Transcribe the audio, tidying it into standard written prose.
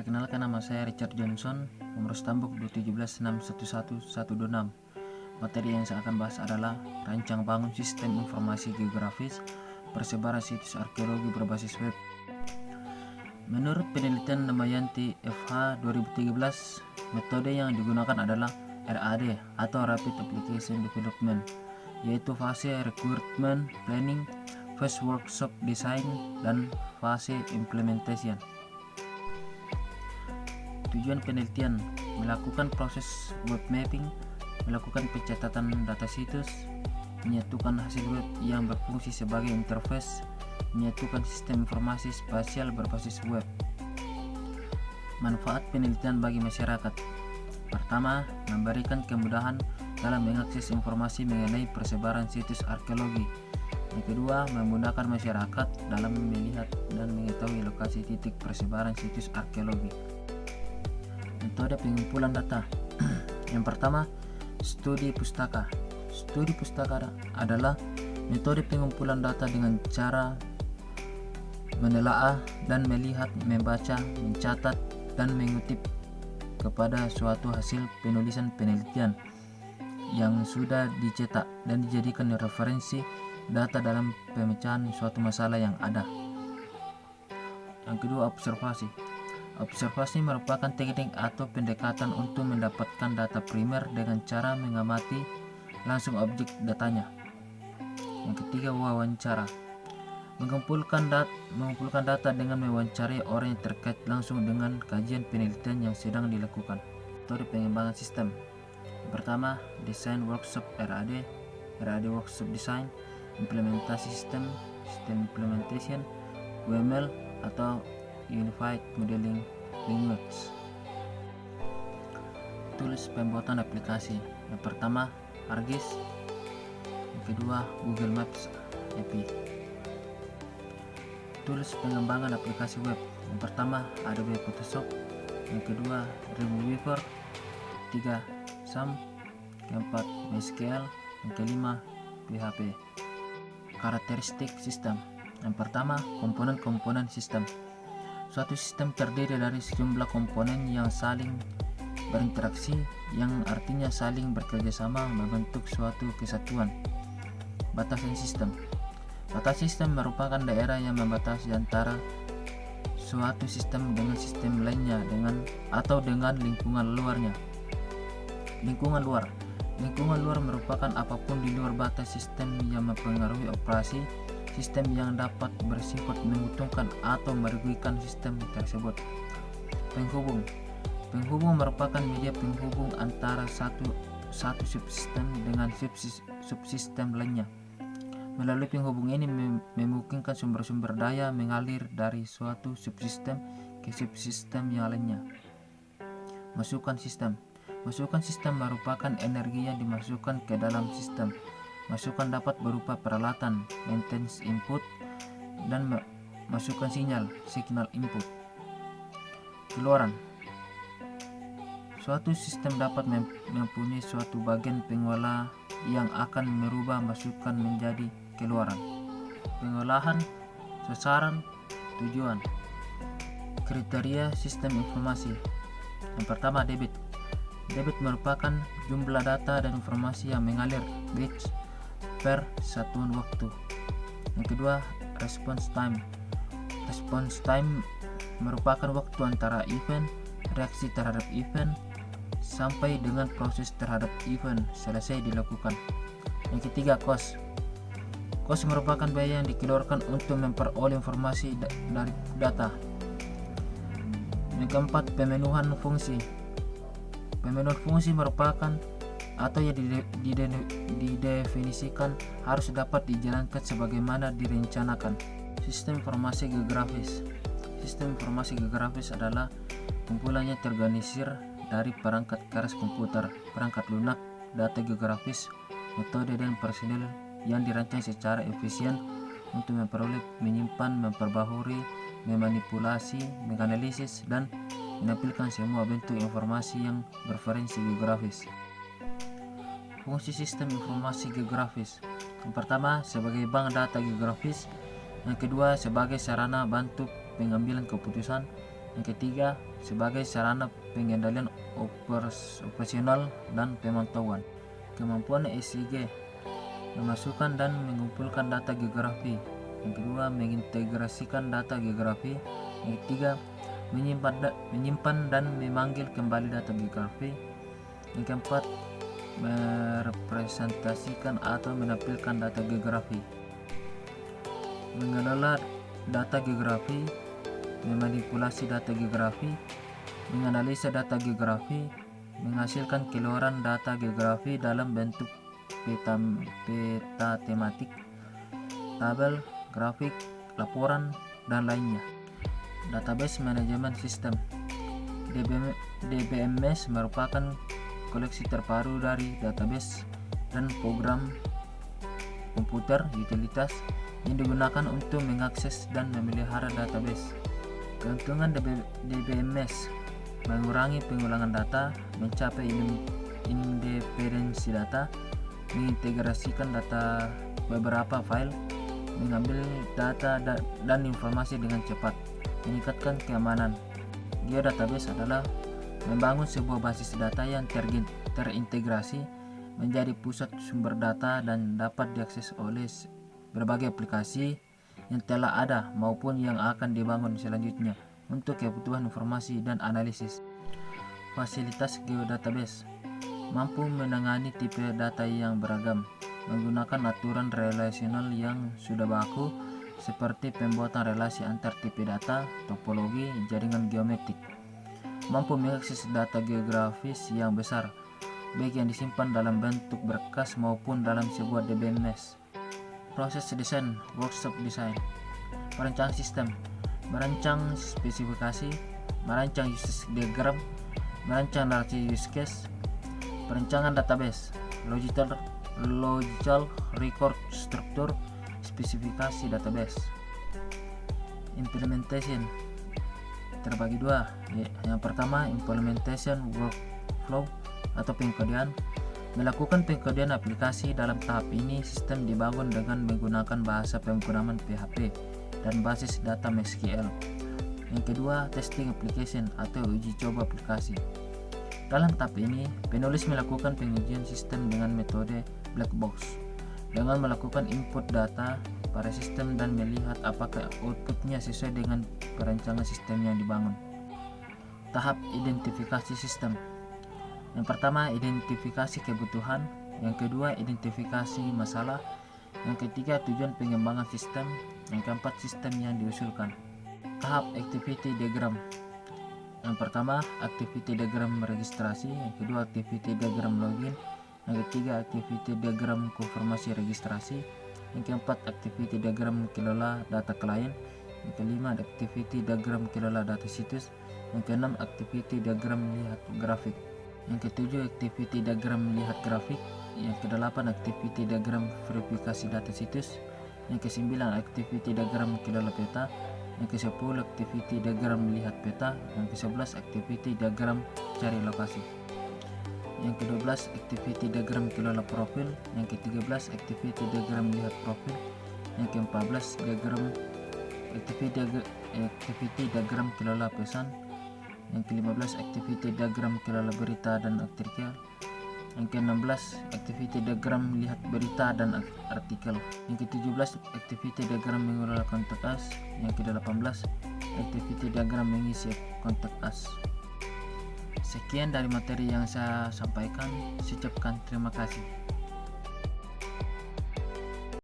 Perkenalkan, nama saya Richard Johnson, nomor stambuk 217611126. Materi yang saya akan bahas adalah rancang bangun sistem informasi geografis persebaran situs arkeologi berbasis web. Menurut penelitian Damayanti FH 2013, metode yang digunakan adalah RAD atau Rapid Application Development, yaitu fase Recruitment Planning, phase Workshop Design, dan fase Implementation. Tujuan penelitian: melakukan proses web mapping, melakukan pencatatan data situs, menyatukan hasil web yang berfungsi sebagai interface, menyatukan sistem informasi spasial berbasis web. Manfaat penelitian bagi masyarakat: pertama, memberikan kemudahan dalam mengakses informasi mengenai persebaran situs arkeologi. Yang kedua, memudahkan masyarakat dalam melihat dan mengetahui lokasi titik persebaran situs arkeologi. Metode pengumpulan data. Yang pertama, studi pustaka. Studi pustaka adalah metode pengumpulan data dengan cara menelaah dan melihat, membaca, mencatat, dan mengutip kepada suatu hasil penulisan penelitian yang sudah dicetak dan dijadikan referensi data dalam pemecahan suatu masalah yang ada. Yang kedua, observasi. Observasi merupakan teknik atau pendekatan untuk mendapatkan data primer dengan cara mengamati langsung objek datanya. Yang ketiga, wawancara. Mengumpulkan data dengan mewawancarai orang yang terkait langsung dengan kajian penelitian yang sedang dilakukan. Metode pengembangan sistem. Yang pertama, desain workshop RAD, RAD workshop design, implementasi sistem, sistem implementation, UML atau Unified Modeling Language. Tools pembuatan aplikasi. Yang pertama, ArcGIS. Yang kedua, Google Maps API. Tools pengembangan aplikasi web. Yang pertama, Adobe Photoshop. Yang kedua, Dreamweaver. Ketiga, SAM. Keempat, MySQL. Yang kelima, PHP. Karakteristik sistem. Yang pertama, komponen-komponen sistem. Suatu sistem terdiri dari sejumlah komponen yang saling berinteraksi, yang artinya saling bekerjasama membentuk suatu kesatuan. Batasan sistem. Batas sistem merupakan daerah yang membatasi antara suatu sistem dengan sistem lainnya dengan lingkungan luarnya. Lingkungan luar. Lingkungan luar merupakan apapun di luar batas sistem yang mempengaruhi operasi sistem yang dapat bersifat menguntungkan atau merugikan sistem tersebut. Penghubung. Penghubung merupakan media penghubung antara satu subsistem dengan subsistem lainnya. Melalui penghubung ini memungkinkan sumber-sumber daya mengalir dari suatu subsistem ke subsistem yang lainnya. Masukan sistem. Masukan sistem merupakan energi yang dimasukkan ke dalam sistem. Masukan dapat berupa peralatan, maintenance input, dan masukan signal input. Keluaran. Suatu sistem dapat mempunyai suatu bagian pengolah yang akan merubah masukan menjadi keluaran. Pengolahan, sasaran, tujuan. Kriteria sistem informasi. Yang pertama, debit. Debit merupakan jumlah data dan informasi yang mengalir bits per satuan waktu. Yang kedua, response time. Response time merupakan waktu antara event, reaksi terhadap event, sampai dengan proses terhadap event selesai dilakukan. Yang ketiga, cost. Cost merupakan biaya yang dikeluarkan untuk memperoleh informasi dari data. Yang keempat, pemenuhan fungsi. Pemenuhan fungsi merupakan atau yang didefinisikan harus dapat dijalankan sebagaimana direncanakan. Sistem informasi geografis. Sistem informasi geografis adalah kumpulan yang terorganisir dari perangkat keras komputer, perangkat lunak, data geografis, metode dan personel yang dirancang secara efisien untuk memperoleh, menyimpan, memperbaharui, memanipulasi, menganalisis, dan menampilkan semua bentuk informasi yang bereferensi geografis. Fungsi sistem informasi geografis. Yang pertama, sebagai bank data geografis. Yang kedua, sebagai sarana bantu pengambilan keputusan. Yang ketiga, sebagai sarana pengendalian operasional dan pemantauan. Kemampuan SIG memasukkan dan mengumpulkan data geografi. Yang kedua, mengintegrasikan data geografi. Yang ketiga, menyimpan dan memanggil kembali data geografi. Yang keempat, merepresentasikan atau menampilkan data geografi. Mengelola data geografi, memanipulasi data geografi, menganalisa data geografi, menghasilkan keluaran data geografi dalam bentuk peta tematik, tabel, grafik, laporan, dan lainnya. Database Management System DBMS merupakan koleksi terpadu dari database dan program komputer utilitas yang digunakan untuk mengakses dan memelihara database. Keuntungan DBMS mengurangi pengulangan data, mencapai independensi data, mengintegrasikan data beberapa file, mengambil data dan informasi dengan cepat, meningkatkan keamanan. Geodatabase adalah membangun sebuah basis data yang terintegrasi menjadi pusat sumber data dan dapat diakses oleh berbagai aplikasi yang telah ada maupun yang akan dibangun selanjutnya untuk kebutuhan informasi dan analisis. Fasilitas geodatabase mampu menangani tipe data yang beragam, menggunakan aturan relasional yang sudah baku seperti pembuatan relasi antar tipe data, topologi, jaringan geometrik. Mampu mengakses data geografis yang besar, baik yang disimpan dalam bentuk berkas maupun dalam sebuah DBMS. Proses desain, workshop design, perencanaan sistem, merancang spesifikasi, merancang use diagram, merancang narasi use case, perencanaan database, logical record struktur, spesifikasi database. Implementation terbagi dua. Yang pertama, implementation workflow atau pengkodean. Melakukan pengkodean aplikasi. Dalam tahap ini, sistem dibangun dengan menggunakan bahasa pemrograman PHP dan basis data MySQL. Yang kedua, testing application atau uji coba aplikasi. Dalam tahap ini, penulis melakukan pengujian sistem dengan metode black box dengan melakukan input data pada sistem dan melihat apakah outputnya sesuai dengan perancangan sistem yang dibangun. Tahap identifikasi sistem. Yang pertama, identifikasi kebutuhan. Yang kedua, identifikasi masalah. Yang ketiga, tujuan pengembangan sistem. Yang keempat, sistem yang diusulkan. Tahap activity diagram. Yang pertama, activity diagram registrasi. Yang kedua, activity diagram login. Yang ketiga, activity diagram konfirmasi registrasi. Yang keempat, activity diagram kelola data klien. Yang kelima, activity diagram kelola data situs. Yang keenam, activity diagram lihat grafik. Yang ketujuh, activity diagram lihat grafik. Yang kedelapan, activity diagram verifikasi data situs. Yang kesembilan, activity diagram kelola peta. Yang ke-10, activity diagram lihat peta. Yang ke-11, activity diagram cari lokasi. Yang ke-12, activity diagram kelola profil. Yang ke-13, activity diagram lihat profil. Yang ke-14, activity diagram kelola pesan. Yang ke-15, activity diagram kelola berita dan artikel. Yang ke-16, activity diagram lihat berita dan artikel. Yang ke-17, activity diagram mengelola kontak us. Yang ke-18, activity diagram mengisi kontak us. Sekian dari materi yang saya sampaikan. Saya ucapkan terima kasih.